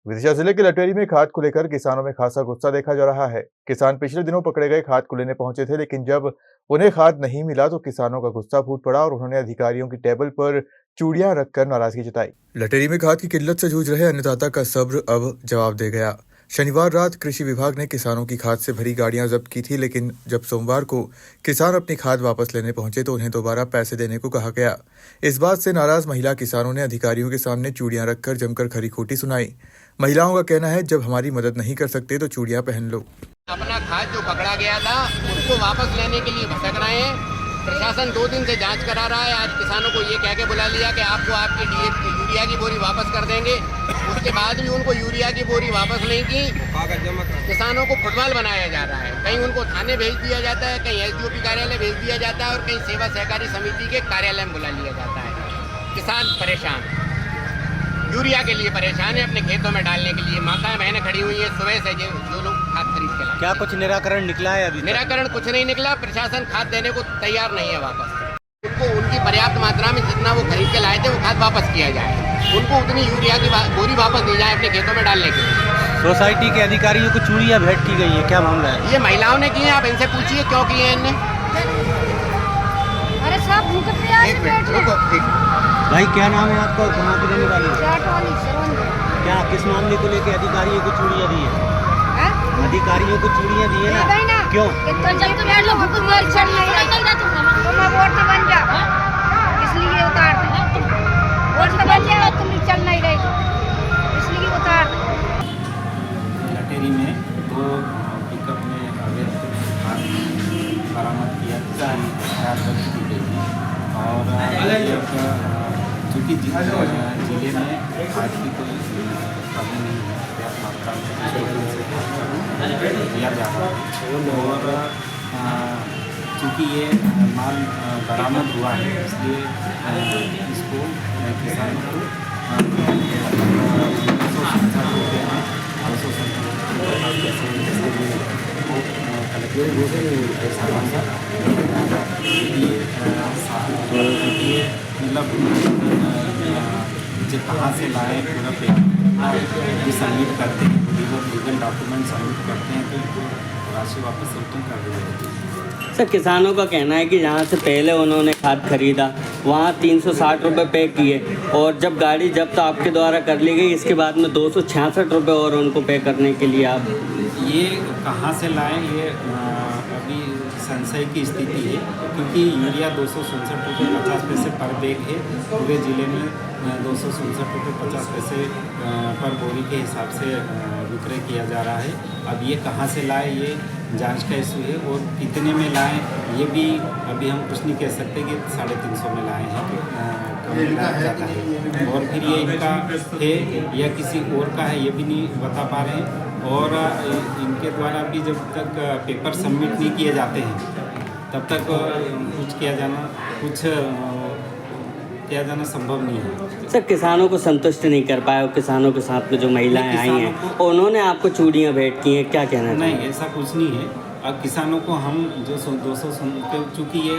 विदिशा जिले के लटेरी में खाद को लेकर किसानों में खासा गुस्सा देखा जा रहा है। किसान पिछले दिनों पकड़े गए खाद को लेने पहुंचे थे, लेकिन जब उन्हें खाद नहीं मिला तो किसानों का गुस्सा फूट पड़ा और उन्होंने अधिकारियों की टेबल पर चूड़ियां रखकर नाराजगी जताई। लटेरी में खाद की किल्लत से जूझ रहे अन्नदाता का सब्र अब जवाब दे गया। शनिवार रात कृषि विभाग ने किसानों की खाद से भरी गाड़ियां जब्त की थी, लेकिन जब सोमवार को किसान अपनी खाद वापस लेने पहुंचे तो उन्हें दोबारा पैसे देने को कहा गया। इस बात से नाराज महिला किसानों ने अधिकारियों के सामने चूड़ियां रखकर जमकर खरी खोटी सुनाई। महिलाओं का कहना है, जब हमारी मदद नहीं कर सकते तो चूड़ियां पहन लो। अपना खाद जो पकड़ा गया था उसको वापस लेने के लिए भटक रहे हैं। प्रशासन 2 दिन से जांच करा रहा है। आज किसानों को ये कह के बुला लिया कि आपको आपकी यूरिया की बोरी वापस कर देंगे। उसके बाद भी उनको यूरिया की बोरी वापस नहीं की। किसानों को फुटबॉल बनाया जा रहा है। कहीं उनको थाने भेज दिया जाता है, कहीं एसडीओपी कार्यालय भेज दिया जाता है और कहीं सेवा सहकारी समिति के कार्यालय में बुला लिया जाता है। किसान परेशान, यूरिया के लिए परेशान है, अपने खेतों में डालने के लिए। माताएं बहनें खड़ी हुई है सुबह से जो लोग खाद खरीद के लाए। क्या कुछ निराकरण निकला है? अभी निराकरण कुछ नहीं निकला। प्रशासन खाद देने को तैयार नहीं है। वापस उनको उनकी पर्याप्त मात्रा में जितना वो खरीद के लाए थे वो खाद वापस किया जाए। उनको उतनी यूरिया की बोरी वापस दी जाए अपने खेतों में डालने के लिए। सोसाइटी के अधिकारियों को चूड़ियां भेंट की गई है, क्या मामला है? ये महिलाओं ने की है, आप इनसे पूछिए क्यों की है इनने। अरे साहब एक मिनट रुको। भाई क्या नाम है आपका और कहाँ के रहने वाले? क्या किस मामले को लेकर अधिकारियों को चूड़ियां दी है? अधिकारियों को चूड़ियां दी है ना? क्यों? तो जब तुम लोग हुकूमत चल नहीं रही तुम वोट से बन जाओ, इसलिए उतार दो। वोट से बन जाओ, तुम चल नहीं रही इसलिए उतार दो। लटेरी में 2 पिकअप में अवैध खाद बरामद किया जब्त की गई और चूँकि जिले में खाद की कोई कमी नहीं है, पर्याप्त मात्रा में किया जा रहा है और चूँकि ये माल बरामद हुआ है इसलिए इसको किसानों को 270 मतलब कहाँ से लाए पूरा पेपर सबमिट करते हैं, लीगल डॉक्यूमेंट सबमिट करते हैं तो राशि वापस रिटर्न कर दी जाती है। सर, किसानों का कहना है कि जहाँ से पहले उन्होंने खाद खरीदा वहाँ 360 रुपये पे किए और जब गाड़ी जब्त आपके द्वारा कर ली गई इसके बाद में 266 रुपये और उनको पे करने के लिए आप ये कहाँ से लाएँ, ये अभी संशय की स्थिति है क्योंकि यूरिया 267 रुपये 50 पैसे पर बैग है। पूरे ज़िले में 267 रुपये 50 पैसे पर बोरी के हिसाब से विक्रय किया जा रहा है। अब ये कहाँ से लाए ये जांच का इशू है और कितने में लाएं ये भी अभी हम कुछ नहीं कह सकते कि 350 में लाए हैं, कम में लाया जाता है और फिर ये इनका है या किसी और का है ये भी नहीं बता पा रहे हैं। और इनके द्वारा भी जब तक पेपर सबमिट नहीं किए जाते हैं तब तक कुछ किया जाना संभव नहीं है। सर, किसानों को संतुष्ट नहीं कर पाए और किसानों के साथ में जो महिलाएं आई हैं उन्होंने आपको चूड़ियां भेंट की हैं, क्या कहना है? नहीं, ऐसा कुछ नहीं है। अब किसानों को हम जो 200 चूँकि ये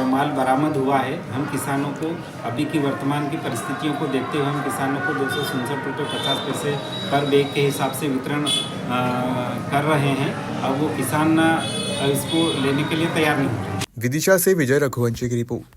माल बरामद हुआ है, हम किसानों को अभी की वर्तमान की परिस्थितियों को देखते हुए हम किसानों को 267 रुपये 50 पैसे पर बैग के हिसाब से वितरण कर रहे हैं। अब वो किसान इसको लेने के लिए तैयार नहीं हो रहे। विदिशा से विजय रघुवंशी की रिपोर्ट।